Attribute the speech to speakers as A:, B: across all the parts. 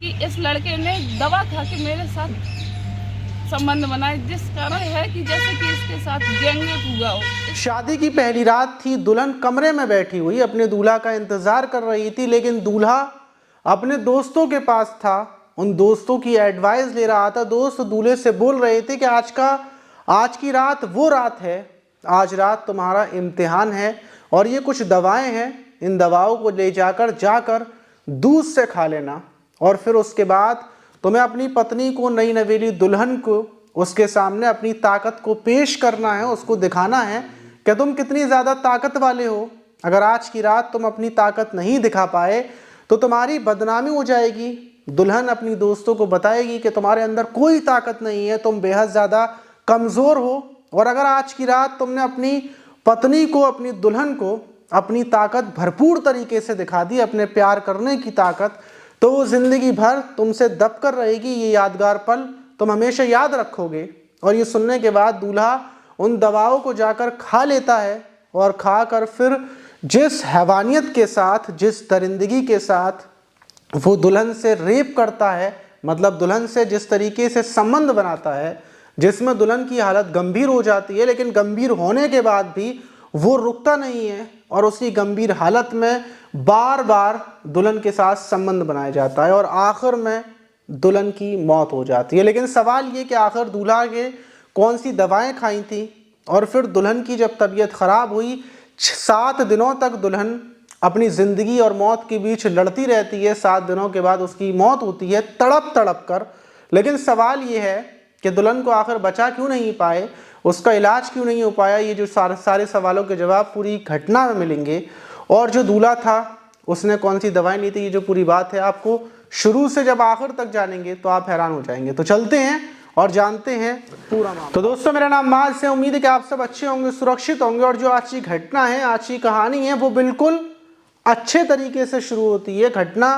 A: कि इस लड़के ने दवा खा के मेरे साथ संबंध बनाए, जिस कारण है कि जैसे कि इसके साथ गैंगरेप हुआ हो।
B: शादी की पहली रात थी, दुल्हन कमरे में बैठी हुई अपने दूल्हा का इंतजार कर रही थी, लेकिन दूल्हा अपने दोस्तों के पास था, उन दोस्तों की एडवाइस ले रहा था। दोस्त दूल्हे से बोल रहे थे कि आज की रात वो रात है, आज रात तुम्हारा इम्तिहान है और ये कुछ दवाएं हैं, इन दवाओं को ले जाकर दूध से खा लेना और फिर उसके बाद तुम्हें अपनी पत्नी को, नई नवेली दुल्हन को उसके सामने अपनी ताकत को पेश करना है, उसको दिखाना है कि तुम कितनी ज़्यादा ताकत वाले हो। अगर आज की रात तुम अपनी ताकत नहीं दिखा पाए तो तुम्हारी बदनामी हो जाएगी। दुल्हन अपनी दोस्तों को बताएगी कि तुम्हारे अंदर कोई ताकत नहीं है, तुम बेहद ज़्यादा कमज़ोर हो। और अगर आज की रात तुमने अपनी पत्नी को, अपनी दुल्हन को अपनी ताकत भरपूर तरीके से दिखा दी, अपने प्यार करने की ताकत, तो वो ज़िंदगी भर तुमसे दब कर रहेगी। ये यादगार पल तुम हमेशा याद रखोगे। और ये सुनने के बाद दूल्हा उन दवाओं को जाकर खा लेता है और खाकर फिर जिस हैवानियत के साथ, जिस दरिंदगी के साथ वो दुल्हन से रेप करता है, मतलब दुल्हन से जिस तरीके से संबंध बनाता है, जिसमें दुल्हन की हालत गंभीर हो जाती है, लेकिन गंभीर होने के बाद भी वो रुकता नहीं है और उसी गंभीर हालत में बार बार दुल्हन के साथ संबंध बनाया जाता है और आखिर में दुल्हन की मौत हो जाती है। लेकिन सवाल ये कि आखिर दूल्हा के कौन सी दवाएं खाई थी और फिर दुल्हन की जब तबीयत खराब हुई, 7 दिनों तक दुल्हन अपनी ज़िंदगी और मौत के बीच लड़ती रहती है। 7 दिनों के बाद उसकी मौत होती है तड़प तड़प कर। लेकिन सवाल ये है कि दुल्हन को आखिर बचा क्यों नहीं पाए, उसका इलाज क्यों नहीं हो पाया। ये जो सारे सवालों के जवाब पूरी घटना में मिलेंगे। और जो दूल्हा था उसने कौन सी दवाएं ली थी, ये जो पूरी बात है आपको शुरू से जब आखिर तक जानेंगे तो आप हैरान हो जाएंगे। तो चलते हैं और जानते हैं पूरा मामला। तो दोस्तों, मेरा नाम माज है, उम्मीद है कि आप सब अच्छे होंगे, सुरक्षित होंगे। और जो आज की घटना है, आज की कहानी है, वो बिल्कुल अच्छे तरीके से शुरू होती है। घटना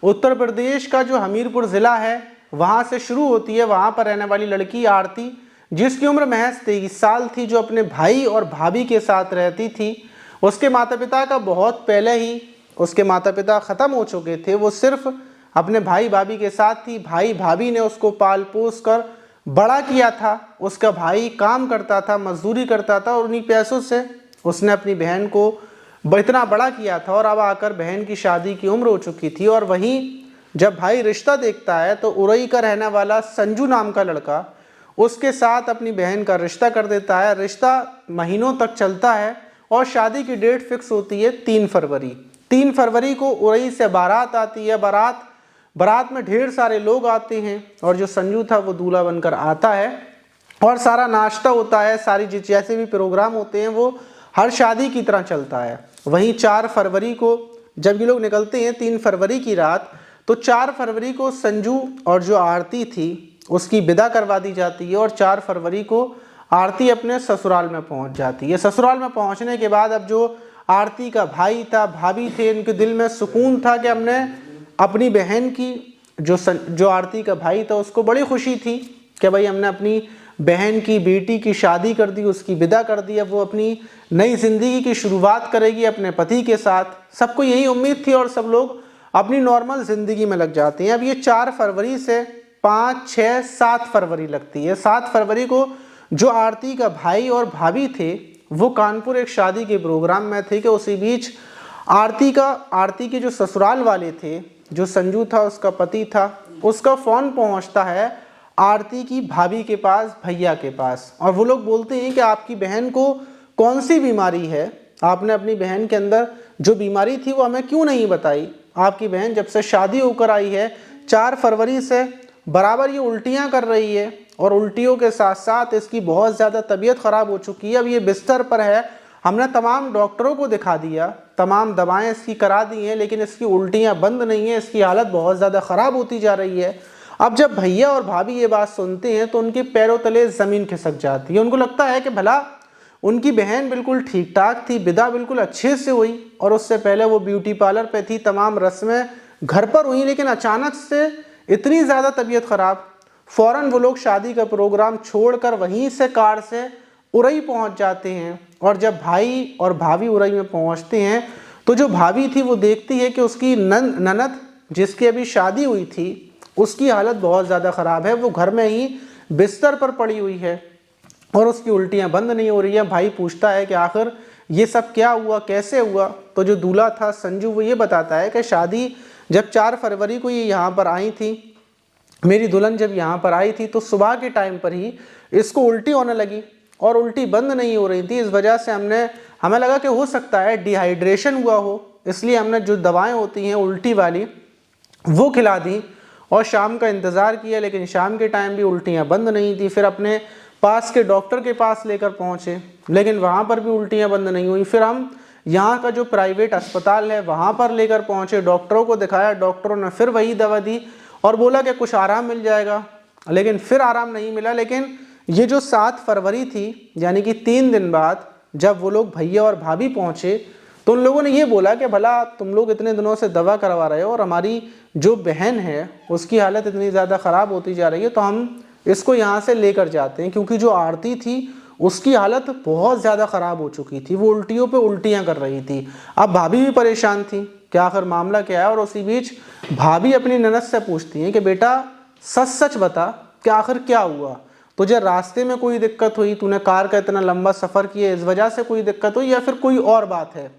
B: उत्तर प्रदेश का जो हमीरपुर ज़िला है वहाँ से शुरू होती है। वहाँ पर रहने वाली लड़की आरती, जिसकी उम्र महज 23 साल थी, जो अपने भाई और भाभी के साथ रहती थी। उसके माता पिता का बहुत पहले ही उसके माता पिता ख़त्म हो चुके थे। वो सिर्फ अपने भाई भाभी के साथ थी। भाई भाभी ने उसको पाल पोस कर बड़ा किया था। उसका भाई काम करता था, मजदूरी करता था और उन्हीं पैसों से उसने अपनी बहन को इतना बड़ा किया था। और अब आकर बहन की शादी की उम्र हो चुकी थी। और वहीं जब भाई रिश्ता देखता है तो उरई का रहने वाला संजू नाम का लड़का उसके साथ अपनी बहन का रिश्ता कर देता है। रिश्ता महीनों तक चलता है और शादी की डेट फिक्स होती है 3 फरवरी। 3 फरवरी को उरई से बारात आती है। बारात में ढेर सारे लोग आते हैं और जो संजू था वो दूल्हा बनकर आता है और सारा नाश्ता होता है, सारी जैसे भी प्रोग्राम होते हैं वो हर शादी की तरह चलता है। वहीं 4 फरवरी को जब ये लोग निकलते हैं, 3 फरवरी की रात, तो 4 फरवरी को संजू और जो आरती थी उसकी विदा करवा दी जाती है। और 4 फरवरी को आरती अपने ससुराल में पहुंच जाती है। ससुराल में पहुंचने के बाद अब जो आरती का भाई था, भाभी थे, इनके दिल में सुकून था कि हमने अपनी बहन की, जो आरती का भाई था, उसको बड़ी खुशी थी कि भाई हमने अपनी बहन की बेटी की शादी कर दी, उसकी विदा कर दी। अब वो अपनी नई ज़िंदगी की शुरुआत करेगी अपने पति के साथ। सबको यही उम्मीद थी और सब लोग अपनी नॉर्मल ज़िंदगी में लग जाते हैं। अब ये 4 फरवरी से 5, 6, 7 फरवरी लगती है। 7 फरवरी को जो आरती का भाई और भाभी थे वो कानपुर एक शादी के प्रोग्राम में थे कि उसी बीच आरती के जो ससुराल वाले थे, जो संजू था उसका पति था, उसका फ़ोन पहुंचता है आरती की भाभी के पास, भैया के पास। और वो लोग बोलते हैं कि आपकी बहन को कौन सी बीमारी है, आपने अपनी बहन के अंदर जो बीमारी थी वो हमें क्यों नहीं बताई। आपकी बहन जब से शादी होकर आई है 4 फरवरी से बराबर ये उल्टियाँ कर रही है और उल्टियों के साथ साथ इसकी बहुत ज़्यादा तबीयत ख़राब हो चुकी है। अब ये बिस्तर पर है, हमने तमाम डॉक्टरों को दिखा दिया, तमाम दवाएं इसकी करा दी हैं, लेकिन इसकी उल्टियाँ बंद नहीं है, इसकी हालत बहुत ज़्यादा ख़राब होती जा रही है। अब जब भैया और भाभी ये बात सुनते हैं तो उनके पैरों तले ज़मीन खिसक जाती है। उनको लगता है कि भला उनकी बहन बिल्कुल ठीक ठाक थी, विदा बिल्कुल अच्छे से हुई और उससे पहले वो ब्यूटी पार्लर पे थी, तमाम रस्में घर पर हुई, लेकिन अचानक से इतनी ज़्यादा तबीयत ख़राब। फ़ौरन वो लोग शादी का प्रोग्राम छोड़कर वहीं से कार से उरई पहुंच जाते हैं। और जब भाई और भाभी उरई में पहुंचते हैं तो जो भाभी थी वो देखती है कि उसकी ननद, जिसकी अभी शादी हुई थी, उसकी हालत बहुत ज़्यादा ख़राब है। वो घर में ही बिस्तर पर पड़ी हुई है और उसकी उल्टियाँ बंद नहीं हो रही हैं। भाई पूछता है कि आखिर ये सब क्या हुआ, कैसे हुआ? तो जो दूल्हा था संजू, वो ये बताता है कि शादी जब 4 फरवरी को ये यहाँ पर आई थी, मेरी दुल्हन जब यहाँ पर आई थी तो सुबह के टाइम पर ही इसको उल्टी होने लगी और उल्टी बंद नहीं हो रही थी। इस वजह से हमें लगा कि हो सकता है डिहाइड्रेशन हुआ हो, इसलिए हमने जो दवाएं होती हैं उल्टी वाली वो खिला दी और शाम का इंतज़ार किया, लेकिन शाम के टाइम भी उल्टियाँ बंद नहीं थी। फिर अपने पास के डॉक्टर के पास लेकर पहुँचे, लेकिन वहाँ पर भी उल्टियाँ बंद नहीं हुई। फिर हम यहाँ का जो प्राइवेट अस्पताल है वहाँ पर लेकर पहुँचे, डॉक्टरों को दिखाया, डॉक्टरों ने फिर वही दवा दी और बोला कि कुछ आराम मिल जाएगा, लेकिन फिर आराम नहीं मिला। लेकिन ये जो 7 फरवरी थी, यानी कि 3 दिन बाद जब वो लोग भैया और भाभी पहुँचे तो उन लोगों ने ये बोला कि भला तुम लोग इतने दिनों से दवा करवा रहे हो और हमारी जो बहन है उसकी हालत इतनी ज़्यादा ख़राब होती जा रही है, तो हम इसको यहाँ से लेकर जाते हैं, क्योंकि जो आरती थी उसकी हालत बहुत ज़्यादा ख़राब हो चुकी थी, वो उल्टियों पे उल्टियाँ कर रही थी। अब भाभी भी परेशान थी कि आखिर मामला क्या है। और उसी बीच भाभी अपनी ननद से पूछती हैं कि बेटा सच सच बता कि आखिर क्या हुआ, तुझे रास्ते में कोई दिक्कत हुई, तूने कार का इतना लंबा सफ़र किया इस वजह से कोई दिक्कत हुई या फिर कोई और बात है?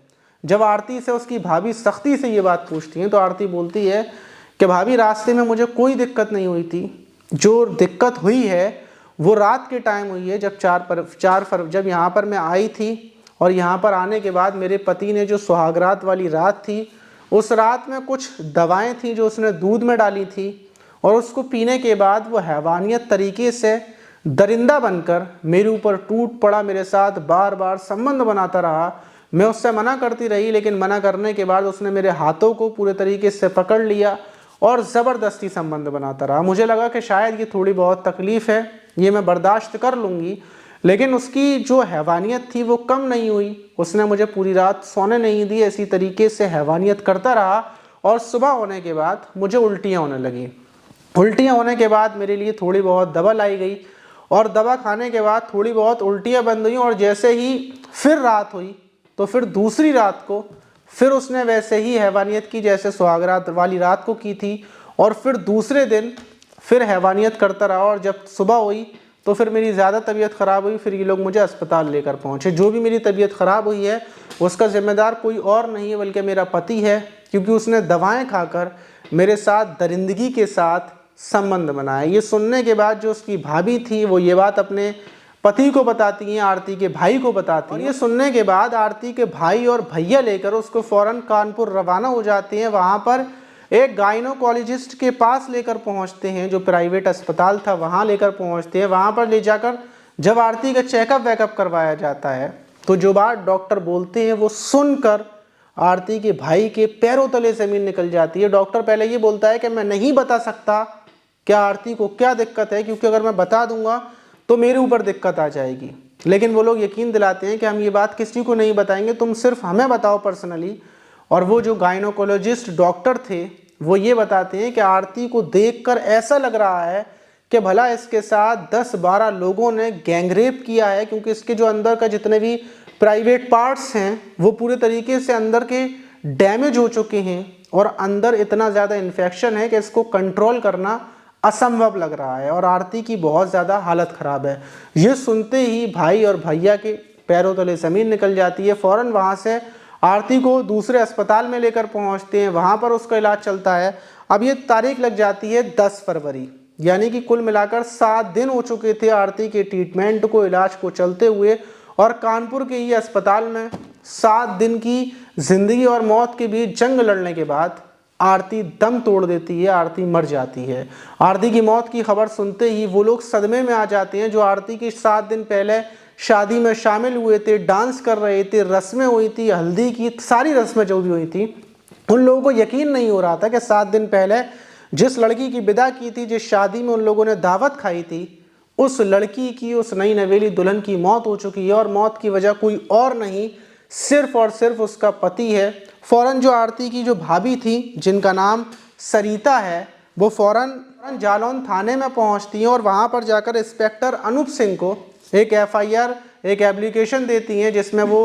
B: जब आरती से उसकी भाभी सख्ती से ये बात पूछती हैं तो आरती बोलती है कि भाभी रास्ते में मुझे कोई दिक्कत नहीं हुई थी, जो दिक्कत हुई है वो रात के टाइम हुई है, जब 4 फरवरी जब यहाँ पर मैं आई थी और यहाँ पर आने के बाद मेरे पति ने जो सुहागरात वाली रात थी उस रात में कुछ दवाएं थी जो उसने दूध में डाली थी और उसको पीने के बाद वो हैवानियत तरीके से दरिंदा बनकर मेरे ऊपर टूट पड़ा, मेरे साथ बार बार संबंध बनाता रहा। मैं उससे मना करती रही, लेकिन मना करने के बाद उसने मेरे हाथों को पूरे तरीके से पकड़ लिया और ज़बरदस्ती संबंध बनाता रहा। मुझे लगा कि शायद ये थोड़ी बहुत तकलीफ़ है, ये मैं बर्दाश्त कर लूँगी, लेकिन उसकी जो हैवानियत थी वो कम नहीं हुई। उसने मुझे पूरी रात सोने नहीं दी, इसी तरीके से हैवानियत करता रहा और सुबह होने के बाद मुझे उल्टियाँ होने लगी। उल्टियाँ होने के बाद मेरे लिए थोड़ी बहुत दवा लाई गई और दवा खाने के बाद थोड़ी बहुत उल्टियाँ बंद हुई और जैसे ही फिर रात हुई तो फिर दूसरी रात को फिर उसने वैसे ही हैवानियत की जैसे सुहागरात वाली रात को की थी और फिर दूसरे दिन फिर हैवानियत करता रहा और जब सुबह हुई तो फिर मेरी ज़्यादा तबीयत ख़राब हुई। फिर ये लोग मुझे अस्पताल लेकर पहुँचे। जो भी मेरी तबीयत ख़राब हुई है उसका ज़िम्मेदार कोई और नहीं है बल्कि मेरा पति है, क्योंकि उसने दवाएं खाकर मेरे साथ दरिंदगी के साथ संबंध बनाया। ये सुनने के बाद जो उसकी भाभी थी वो ये बात अपने पति को बताती हैं, आरती के भाई को बताती हैं। और ये सुनने के बाद आरती के भाई और भैया लेकर उसको फ़ौरन कानपुर रवाना हो जाते हैं। वहाँ पर एक गायनोकोलॉजिस्ट के पास लेकर पहुँचते हैं, जो प्राइवेट अस्पताल था वहाँ लेकर पहुँचते हैं। वहाँ पर ले जाकर जब आरती का चेकअप वेकअप करवाया जाता है तो जो बात डॉक्टर बोलते हैं वो सुनकर आरती के भाई के पैरों तले ज़मीन निकल जाती है। डॉक्टर पहले ये बोलता है कि मैं नहीं बता सकता क्या आरती को क्या दिक्कत है, क्योंकि अगर मैं बता दूंगा तो मेरे ऊपर दिक्कत आ जाएगी, लेकिन वो लोग यकीन दिलाते हैं कि हम ये बात किसी को नहीं बताएंगे, तुम सिर्फ हमें बताओ पर्सनली। और वो जो गायनोकोलॉजिस्ट डॉक्टर थे वो ये बताते हैं कि आरती को देखकर ऐसा लग रहा है कि भला इसके साथ 10-12 लोगों ने गैंगरेप किया है, क्योंकि इसके जो अंदर का जितने भी प्राइवेट पार्ट्स हैं वो पूरे तरीके से अंदर के डैमेज हो चुके हैं और अंदर इतना ज़्यादा इन्फेक्शन है कि इसको कंट्रोल करना असंभव लग रहा है और आरती की बहुत ज़्यादा हालत ख़राब है। ये सुनते ही भाई और भैया के पैरों तले ज़मीन निकल जाती है। फ़ौरन वहाँ से आरती को दूसरे अस्पताल में लेकर पहुँचते हैं, वहाँ पर उसका इलाज चलता है। अब ये तारीख लग जाती है 10 फरवरी, यानी कि कुल मिलाकर 7 दिन हो चुके थे आरती के ट्रीटमेंट को, इलाज को चलते हुए। और कानपुर के ये अस्पताल में 7 दिन की ज़िंदगी और मौत के बीच जंग लड़ने के बाद आरती दम तोड़ देती है, आरती मर जाती है। आरती की मौत की खबर सुनते ही वो लोग सदमे में आ जाते हैं जो आरती की 7 दिन पहले शादी में शामिल हुए थे, डांस कर रहे थे, रस्में हुई थी, हल्दी की सारी रस्में जो भी हुई थी। उन लोगों को यकीन नहीं हो रहा था कि 7 दिन पहले जिस लड़की की विदा की थी, जिस शादी में उन लोगों ने दावत खाई थी, उस लड़की की, उस नई नवेली दुल्हन की मौत हो चुकी है और मौत की वजह कोई और नहीं, सिर्फ और सिर्फ उसका पति है। फ़ौरन जो आरती की जो भाभी थी जिनका नाम सरिता है, वो फ़ौरन जालौन थाने में पहुंचती हैं और वहां पर जाकर इंस्पेक्टर अनूप सिंह को एक FIR, एक एप्लीकेशन देती हैं जिसमें वो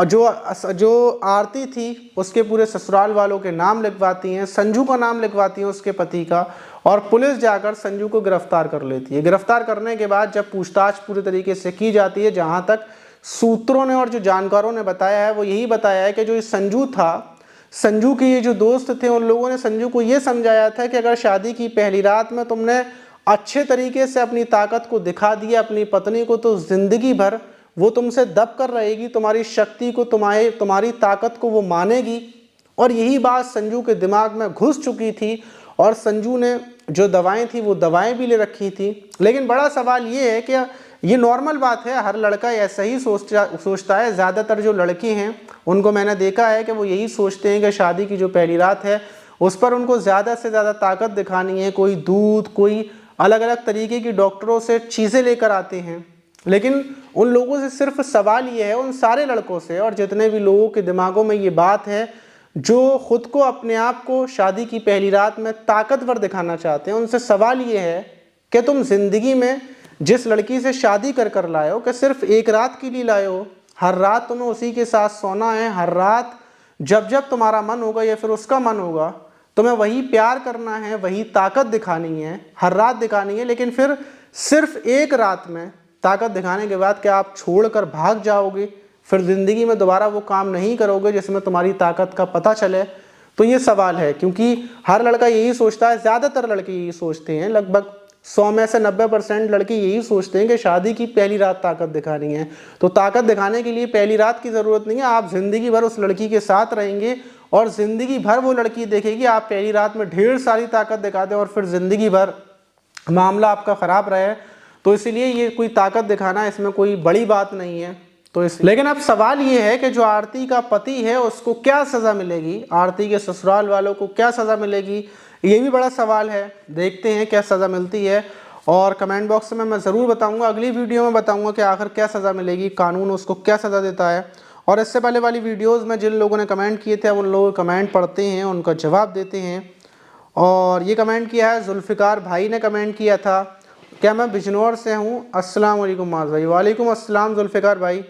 B: जो आरती थी उसके पूरे ससुराल वालों के नाम लिखवाती हैं, संजू का नाम लिखवाती हैं उसके पति का, और पुलिस जाकर संजू को गिरफ्तार कर लेती है। गिरफ्तार करने के बाद जब पूछताछ पूरी तरीके से की जाती है, जहाँ तक सूत्रों ने और जो जानकारों ने बताया है वो यही बताया है कि जो संजू था, संजू के ये जो दोस्त थे, उन लोगों ने संजू को ये समझाया था कि अगर शादी की पहली रात में तुमने अच्छे तरीके से अपनी ताकत को दिखा दिया अपनी पत्नी को, तो जिंदगी भर वो तुमसे दब कर रहेगी, तुम्हारी शक्ति को, तुम्हारी ताकत को वो मानेगी। और यही बात संजू के दिमाग में घुस चुकी थी और संजू ने जो दवाएं थी वो दवाएं भी ले रखी थी। लेकिन बड़ा सवाल ये है कि ये नॉर्मल बात है, हर लड़का ऐसा ही सोचता है। ज़्यादातर जो लड़के हैं उनको मैंने देखा है कि वो यही सोचते हैं कि शादी की जो पहली रात है उस पर उनको ज़्यादा से ज़्यादा ताकत दिखानी है। कोई दूध, कोई अलग अलग तरीके की डॉक्टरों से चीज़ें लेकर आते हैं। लेकिन उन लोगों से सिर्फ सवाल ये है, उन सारे लड़कों से और जितने भी लोगों के दिमागों में ये बात है जो खुद को, अपने आप को शादी की पहली रात में ताकतवर दिखाना चाहते हैं, उनसे सवाल ये है कि तुम जिंदगी में जिस लड़की से शादी कर लाए हो, कि सिर्फ एक रात के लिए लाए हो, हर रात तुम्हें उसी के साथ सोना है, हर रात जब जब तुम्हारा मन होगा या फिर उसका मन होगा तुम्हें वही प्यार करना है, वही ताकत दिखानी है, हर रात दिखानी है। लेकिन फिर सिर्फ एक रात में ताकत दिखाने के बाद क्या आप छोड़कर भाग जाओगे, फिर ज़िंदगी में दोबारा वो काम नहीं करोगे जिसमें तुम्हारी ताकत का पता चले? तो ये सवाल है, क्योंकि हर लड़का यही सोचता है, ज़्यादातर लड़के यही सोचते हैं, लगभग 100 में से 90% लड़के यही सोचते हैं कि शादी की पहली रात ताकत दिखानी है। तो ताकत दिखाने के लिए पहली रात की ज़रूरत नहीं है, आप ज़िंदगी भर उस लड़की के साथ रहेंगे और ज़िंदगी भर वो लड़की देखेगी आप पहली रात में ढेर सारी ताकत दिखा दें और फिर ज़िंदगी भर मामला आपका ख़राब रहे। तो इसलिए ये कोई ताकत दिखाना, इसमें कोई बड़ी बात नहीं है। तो लेकिन अब सवाल ये है कि जो आरती का पति है उसको क्या सज़ा मिलेगी, आरती के ससुराल वालों को क्या सज़ा मिलेगी, ये भी बड़ा सवाल है। देखते हैं क्या सज़ा मिलती है और कमेंट बॉक्स में मैं ज़रूर बताऊंगा, अगली वीडियो में बताऊंगा कि आखिर क्या सज़ा मिलेगी, कानून उसको क्या सज़ा देता है। और इससे पहले वाली वीडियोस में जिन लोगों ने कमेंट किए थे उन लोगों के कमेंट पढ़ते हैं, उनका जवाब देते हैं। और ये कमेंट किया है जुल्फ़िकार भाई ने कमेंट किया था, क्या मैं बिजनौर से हूँ, अस्सलाम वालेकुम माज भाई। वालेकुम अस्सलाम जुल्फ़िकार भाई।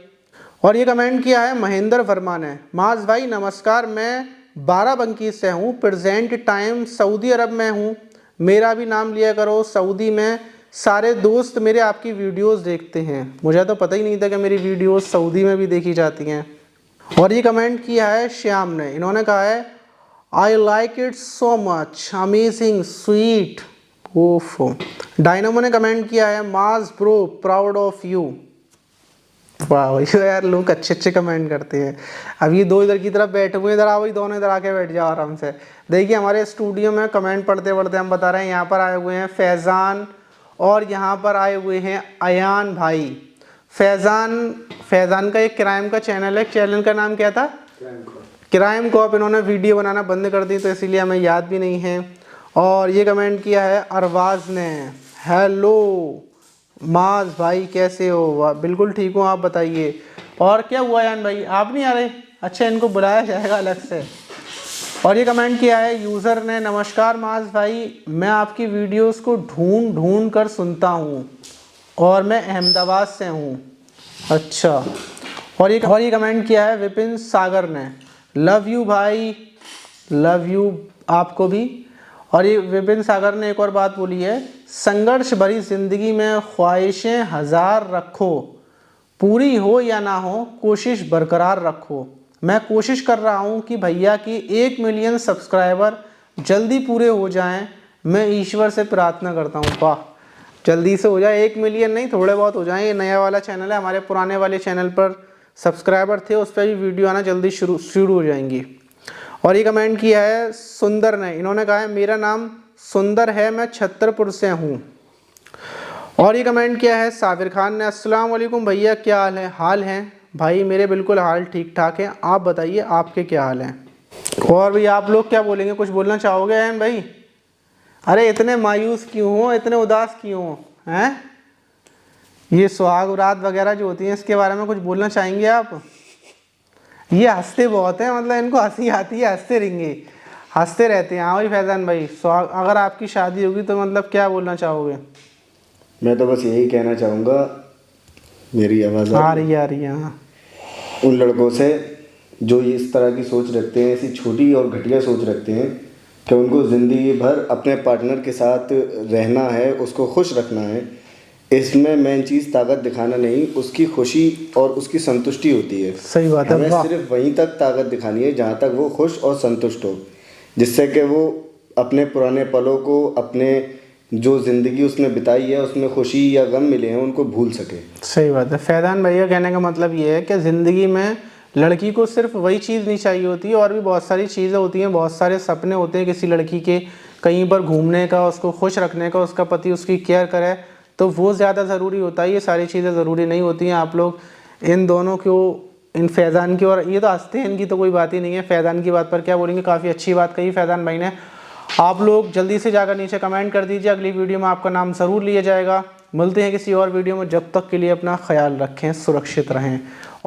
B: और ये कमेंट किया है महेंद्र वर्मा ने, माज भाई नमस्कार, मैं बाराबंकी से हूँ, प्रेजेंट टाइम सऊदी अरब में हूँ, मेरा भी नाम लिया करो, सऊदी में सारे दोस्त मेरे आपकी वीडियोस देखते हैं। मुझे तो पता ही नहीं था कि मेरी वीडियोस सऊदी में भी देखी जाती हैं। और ये कमेंट किया है श्याम ने, इन्होंने कहा है I like it so much, amazing, sweet. ओफो। डायनामो ने कमेंट किया है माज ब्रो, प्राउड ऑफ यू। वाह यार, लोग अच्छे अच्छे कमेंट करते हैं। अब ये दो इधर की तरफ बैठे हुए, इधर आओ, दोनों इधर आके बैठ जाओ आराम से। देखिए हमारे स्टूडियो में कमेंट पढ़ते पढ़ते हम बता रहे हैं, यहाँ पर आए हुए हैं फैज़ान और यहाँ पर आए हुए हैं अयान भाई। फैज़ान का एक क्राइम का चैनल है, चैनल का नाम क्या था? Crime cop. इन्होंने वीडियो बनाना बंद कर दी तो इसीलिए हमें याद भी नहीं है। और ये कमेंट किया है अरवाज़ ने, हेलो माज भाई कैसे हो? वाह बिल्कुल ठीक हूँ, आप बताइए। और क्या हुआ यान भाई, आप नहीं आ रहे? अच्छा, इनको बुलाया जाएगा अलग से। और ये कमेंट किया है यूज़र ने, नमस्कार माज भाई, मैं आपकी वीडियोस को ढूंढ कर सुनता हूँ और मैं अहमदाबाद से हूँ। अच्छा। और ये कमेंट किया है विपिन सागर ने, लव यू भाई, लव यू आपको भी। और ये विपिन सागर ने एक और बात बोली है, संघर्ष भरी ज़िंदगी में ख्वाहिशें हज़ार रखो, पूरी हो या ना हो कोशिश बरकरार रखो। मैं कोशिश कर रहा हूँ कि भैया की 1 मिलियन सब्सक्राइबर जल्दी पूरे हो जाएं, मैं ईश्वर से प्रार्थना करता हूँ। वाह, जल्दी से हो जाए, 1 मिलियन नहीं, थोड़े बहुत हो जाए। ये नया वाला चैनल है, हमारे पुराने वाले चैनल पर सब्सक्राइबर थे, उस पर भी वीडियो आना जल्दी शुरू हो जाएंगी। और ये कमेंट किया है सुंदर ने, इन्होंने कहा है मेरा नाम सुंदर है, मैं छतरपुर से हूँ। और ये कमेंट किया है साबिर खान ने, अस्सलाम वालेकुम भैया, क्या हाल है भाई? मेरे बिल्कुल हाल ठीक ठाक है, आप बताइए आपके क्या हाल हैं? और भैया आप लोग क्या बोलेंगे, कुछ बोलना चाहोगे एन भाई? अरे इतने मायूस क्यों हो, इतने उदास क्यों हो हैं? ये सुहाग रात वगैरह जो होती हैं इसके बारे में कुछ बोलना चाहेंगे आप? ये हंसते बहुत हैं, मतलब इनको हंसी आती है, हंसते रहेंगे, हंसते रहते हैं। हाँ भाई फैज़ान भाई, अगर आपकी शादी होगी तो मतलब क्या बोलना चाहोगे?
C: मैं तो बस यही कहना चाहूँगा, मेरी आवाज़
B: आ रही है। हाँ
C: उन लड़कों से जो ये इस तरह की सोच रखते हैं, ऐसी छोटी और घटिया सोच रखते हैं कि उनको ज़िंदगी भर अपने पार्टनर के साथ रहना है, उसको खुश रखना है। इसमें मेन चीज़ ताकत दिखाना नहीं, उसकी खुशी और उसकी संतुष्टि होती है।
B: सही बात है।
C: हमें
B: वाह।
C: सिर्फ वहीं तक ताकत दिखानी है जहाँ तक वो खुश और संतुष्ट हो, जिससे कि वो अपने पुराने पलों को, अपने जो ज़िंदगी उसने बिताई है उसमें खुशी या गम मिले हैं उनको भूल सके।
B: सही बात है। फैज़ान भैया कहने का मतलब ये है कि ज़िंदगी में लड़की को सिर्फ वही चीज़ नहीं चाहिए होती है, और भी बहुत सारी चीज़ें होती हैं, बहुत सारे सपने होते हैं किसी लड़की के, कहीं पर घूमने का, उसको खुश रखने का, उसका पति उसकी केयर करे, तो वो ज़्यादा ज़रूरी होता है। ये सारी चीज़ें ज़रूरी नहीं होती हैं। आप लोग इन दोनों को, इन फैज़ान की, और ये तो हंसते हैं, इनकी तो कोई बात ही नहीं है। फैज़ान की बात पर क्या बोलेंगे, काफ़ी अच्छी बात कही फैज़ान भाई ने। आप लोग जल्दी से जाकर नीचे कमेंट कर दीजिए, अगली वीडियो में आपका नाम ज़रूर लिया जाएगा। मिलते हैं किसी और वीडियो में, जब तक के लिए अपना ख्याल रखें, सुरक्षित रहें।